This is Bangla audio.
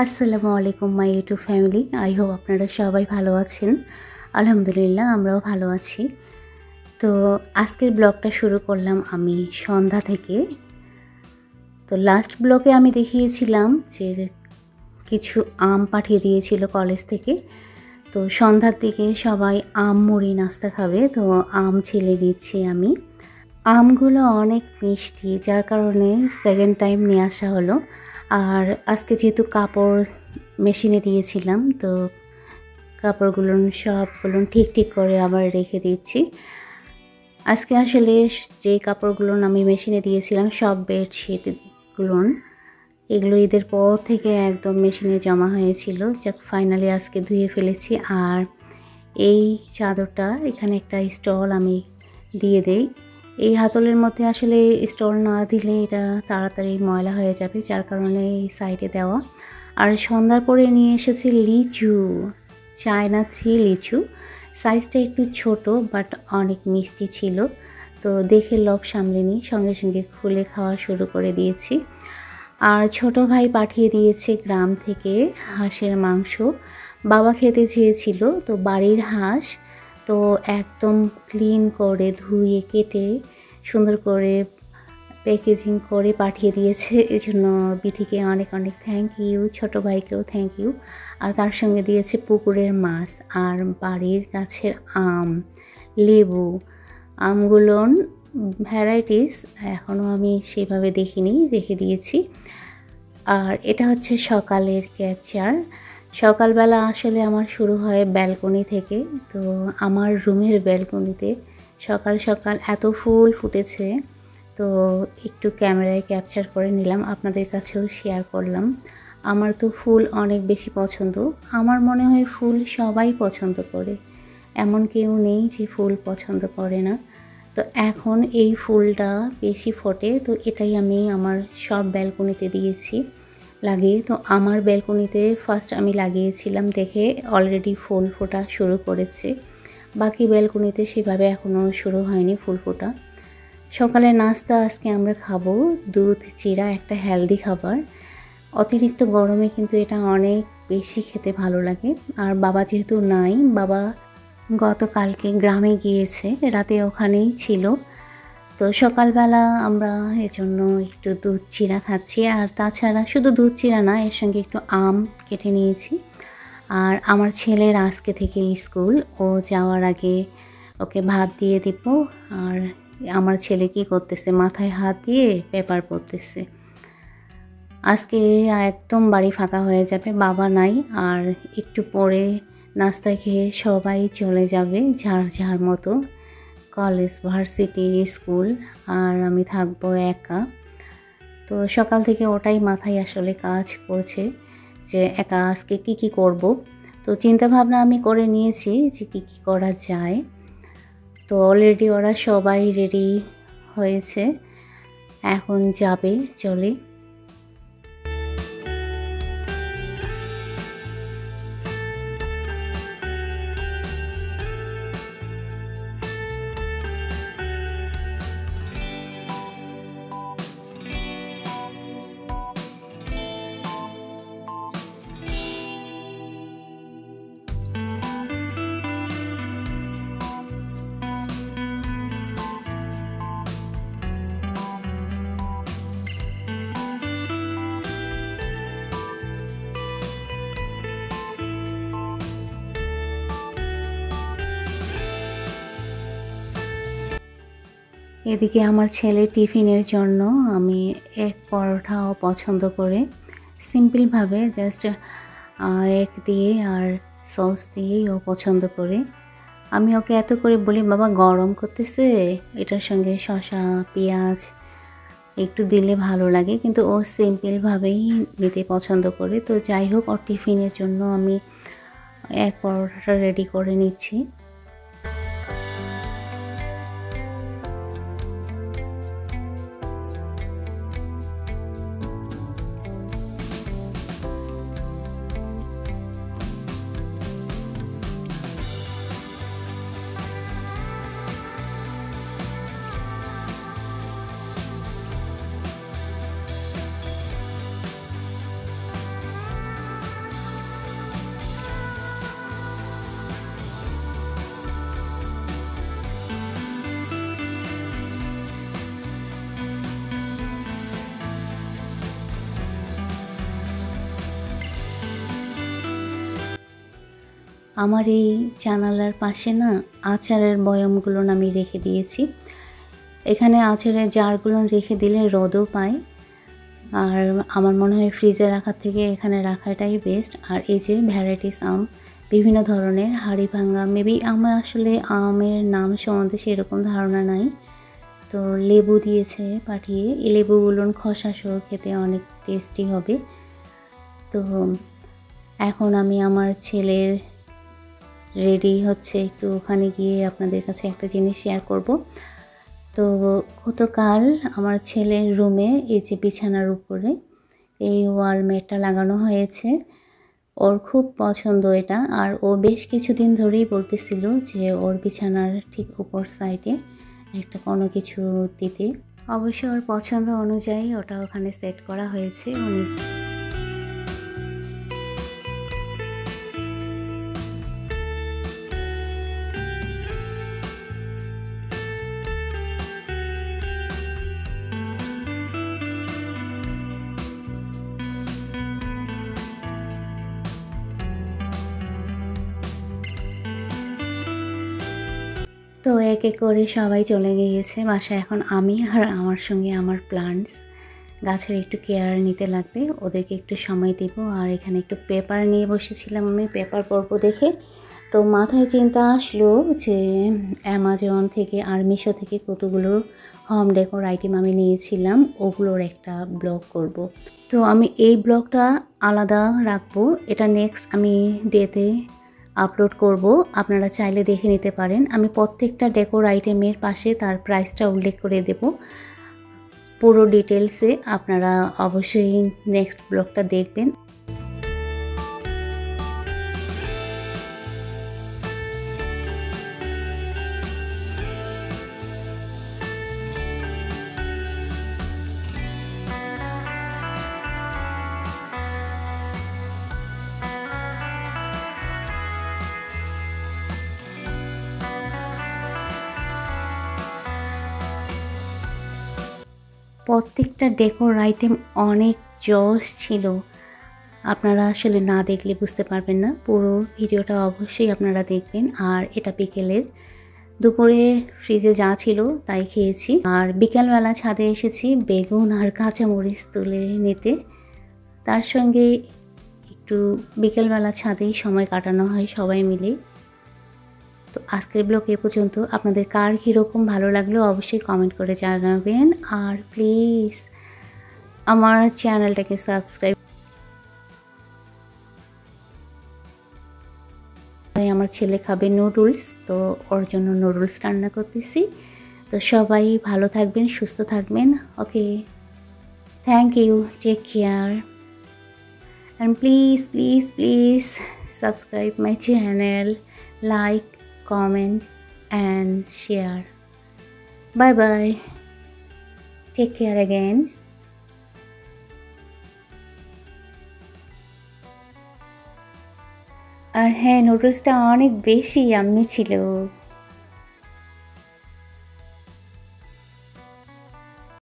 আসসালামু আলাইকুম my YouTube family. I hope আপনারা সবাই ভালো আছেন। আলহামদুলিল্লাহ আমরাও ভালো আছি। তো আজকের ব্লগটা শুরু করলাম আমি সন্ধ্যা থেকে। তো লাস্ট ব্লগে আমি দেখিয়েছিলাম যে কিছু আম পাঠিয়ে দিয়েছিল কলেজ থেকে। তো সন্ধ্যার দিকে সবাই আম মুড়ি নাস্তা খাবে, তো আম ছিলে নিচ্ছি আমি। আমগুলো অনেক মিষ্টি, যার কারণে সেকেন্ড টাইম নিয়ে আসা হলো। আর আজকে যেহেতু কাপড় মেশিনে দিয়েছিলাম, তো কাপড়গুলো সবগুলো ঠিক করে আবার রেখে দিচ্ছি। আজকে আসলে যে কাপড়গুলো আমি মেশিনে দিয়েছিলাম সব বেডশিটগুলো, এগুলো ঈদের পর থেকে একদম মেশিনে জমা হয়েছিল। যাক ফাইনালি আজকে ধুয়ে ফেলেছি। আর এই চাদরটা এখানে একটা স্টল আমি দিয়ে দেই। এই হাতলের মধ্যে আসলে স্টল না দিলে এটা তাড়াতাড়ি ময়লা হয়ে যাবে, যার কারণে এই সাইডে দেওয়া। আর সন্ধ্যার পরে নিয়ে এসেছি লিচু, চায়না 3 লিচু। সাইজটা একটু ছোট বাট অনেক মিষ্টি ছিল। তো দেখে লোভ সামলেনি, সঙ্গে সঙ্গে খুলে খাওয়া শুরু করে দিয়েছি। আর ছোট ভাই পাঠিয়ে দিয়েছে গ্রাম থেকে হাঁসের মাংস। বাবা খেতে চেয়েছিল, তো বাড়ির হাঁস তো একদম ক্লিন করে ধুয়ে কেটে সুন্দর করে প্যাকেজিং করে পাঠিয়ে দিয়েছে। এজন্য বিথিকে অনেক অনেক থ্যাংক ইউ, ছোটো ভাইকেও থ্যাংক ইউ। আর তার সঙ্গে দিয়েছে পুকুরের মাছ আর বাড়ির গাছের আম, লেবু। আমগুলো ভ্যারাইটিস এখনও আমি সেভাবে দেখিনি, রেখে দিয়েছি। আর এটা হচ্ছে সকালের ক্যাপচার। সকালবেলা আসলে আমার শুরু হয় ব্যালকনি থেকে। তো আমার রুমের ব্যালকনিতে সকাল সকাল এত ফুল ফুটেছে, তো একটু ক্যামেরায় ক্যাপচার করে নিলাম, আপনাদের কাছেও শেয়ার করলাম। আমার তো ফুল অনেক বেশি পছন্দ। আমার মনে হয় ফুল সবাই পছন্দ করে, এমন কেউ নেই যে ফুল পছন্দ করে না। তো এখন এই ফুলটা বেশি ফোটে, তো এটাই আমি আমার সব ব্যালকনিতে দিয়েছি লাগিয়ে। তো আমার ব্যালকনিতে ফার্স্ট আমি লাগিয়েছিলাম দেখে অলরেডি ফুল ফোটা শুরু করেছে। বাকি ব্যালকনিতে সেভাবে এখনও শুরু হয়নি ফুল ফোটা। সকালে নাস্তা আজকে আমরা খাবো দুধ চিড়া, একটা হেলদি খাবার। অতিরিক্ত গরমে কিন্তু এটা অনেক বেশি খেতে ভালো লাগে। আর বাবা যেহেতু নাই, বাবা গতকালকে গ্রামে গিয়েছে, রাতে ওখানেই ছিল। তো সকালবেলা আমরা এজন্য একটু দুধ চিড়া খাচ্ছি। আর তাছাড়া শুধু দুধ চিড়া না, এর সঙ্গে একটু আম কেটে নিয়েছি। আর আমার ছেলের আজকে থেকে স্কুল, ও যাওয়ার আগে ওকে ভাত দিয়ে দেব। আর আমার ছেলে কি করতেছে, মাথায় হাত দিয়ে পেপার পড়তেছে। আজকে একদম বাড়ি ফাঁকা হয়ে যাবে, বাবা নাই। আর একটু পরে নাস্তা খেয়ে সবাই চলে যাবে যার যার মতো কলেজ, ভার্সিটি, স্কুল। আর আমি থাকবো একা। তো সকাল থেকে ওটাই মাথায় আসলে কাজ করছে যে একা আজকে কি করব। তো চিন্তা ভাবনা আমি করে নিয়েছি যে কি করা যায়। তো অলরেডি ওরা সবাই রেডি হয়েছে, এখন যাবে চলে। এদিকে আমার ছেলে টিফিনের জন্য আমি এক পরোটাও পছন্দ করে সিম্পলভাবে জাস্ট এগ দিয়ে আর সস দিয়েই ও পছন্দ করে। আমি ওকে এত করে বলি, বাবা গরম করতেছে, এটার সঙ্গে শসা পেঁয়াজ একটু দিলে ভালো লাগে, কিন্তু ও সিম্পলভাবেই নিতে পছন্দ করে। তো যাই হোক, ওর টিফিনের জন্য আমি এক পরোটাটা রেডি করে নিচ্ছি। আমার এই জানালার পাশে না আচারের বয়ামগুলো আমি রেখে দিয়েছি। এখানে আচারের জারগুলো রেখে দিলে রোদও পায়, আর আমার মনে হয় ফ্রিজে রাখার থেকে এখানে রাখাটাই বেস্ট। আর এই যে ভ্যারাইটিস আম, বিভিন্ন ধরনের হাড়ি ভাঙা, মেবি আমার আসলে আমের নাম সম্বন্ধে সেরকম ধারণা নাই। তো লেবু দিয়েছে পাঠিয়ে, এই লেবুগুলো খোসা সহ খেতে অনেক টেস্টি হবে। তো এখন আমি আমার ছেলের রেডি হচ্ছে, একটু ওখানে গিয়ে আপনাদের কাছে একটা জিনিস শেয়ার করব। তো গতকাল আমার ছেলের রুমে এই যে বিছানার উপরে এই ওয়াল ম্যাটটা লাগানো হয়েছে, ওর খুব পছন্দ এটা। আর ও বেশ কিছুদিন ধরেই বলতেছিল যে ওর বিছানার ঠিক উপর সাইডে একটা কোনো কিছু দিতে। অবশ্য ওর পছন্দ অনুযায়ী ওটা ওখানে সেট করা হয়েছে। তো এক এক করে সবাই চলে গিয়েছে বাসায়। এখন আমি আর আমার সঙ্গে আমার প্লান্টস গাছের একটু কেয়ার নিতে লাগবে, ওদেরকে একটু সময় দেব। আর এখানে একটু পেপার নিয়ে বসেছিলাম, আমি পেপার পড়ব দেখে। তো মাথায় চিন্তা আসলো যে অ্যামাজন থেকে আর মিশো থেকে কতগুলো হোম ডেকোর আইটেম আমি নিয়েছিলাম, ওগুলোর একটা ব্লগ করব। তো আমি এই ব্লগটা আলাদা রাখবো, এটা নেক্সট আমি ডেতে আপলোড করব, আপনারা চাইলে দেখে নিতে পারেন। আমি প্রত্যেকটা ডেকোর আইটেমের পাশে তার প্রাইসটা উল্লেখ করে দেব পুরো ডিটেলসে। আপনারা অবশ্যই নেক্সট ব্লগটা দেখবেন। প্রত্যেকটা ডেকোর আইটেম অনেক জস ছিল, আপনারা আসলে না দেখলে বুঝতে পারবেন না। পুরো ভিডিওটা অবশ্যই আপনারা দেখবেন। আর এটা বিকেলের, দুপুরে ফ্রিজে যা ছিল তাই খেয়েছি। আর বিকেলবেলা ছাদে এসেছি বেগুন আর কাঁচামরিচ তুলে নিতে, তার সঙ্গে একটু বিকেলবেলা ছাদেই সময় কাটানো হয় সবাই মিলে। তো আজকের ব্লগ এ পর্যন্ত। আপনাদের কার কীরকম ভালো লাগলো অবশ্যই কমেন্ট করে জানাবেন। আর প্লিজ আমার চ্যানেলটাকে সাবস্ক্রাইব। আমার ছেলে খাবে নুডলস, তো ওর জন্য নুডলস রান্না করতেছি। তো সবাই ভালো থাকবেন, সুস্থ থাকবেন। Okay, thank you, take care, and please please please subscribe my channel, like, comment and share. Bye bye, take care again. আর হ্যাঁ, নুডলসটা অনেক বেশি ইয়াম্মি ছিল।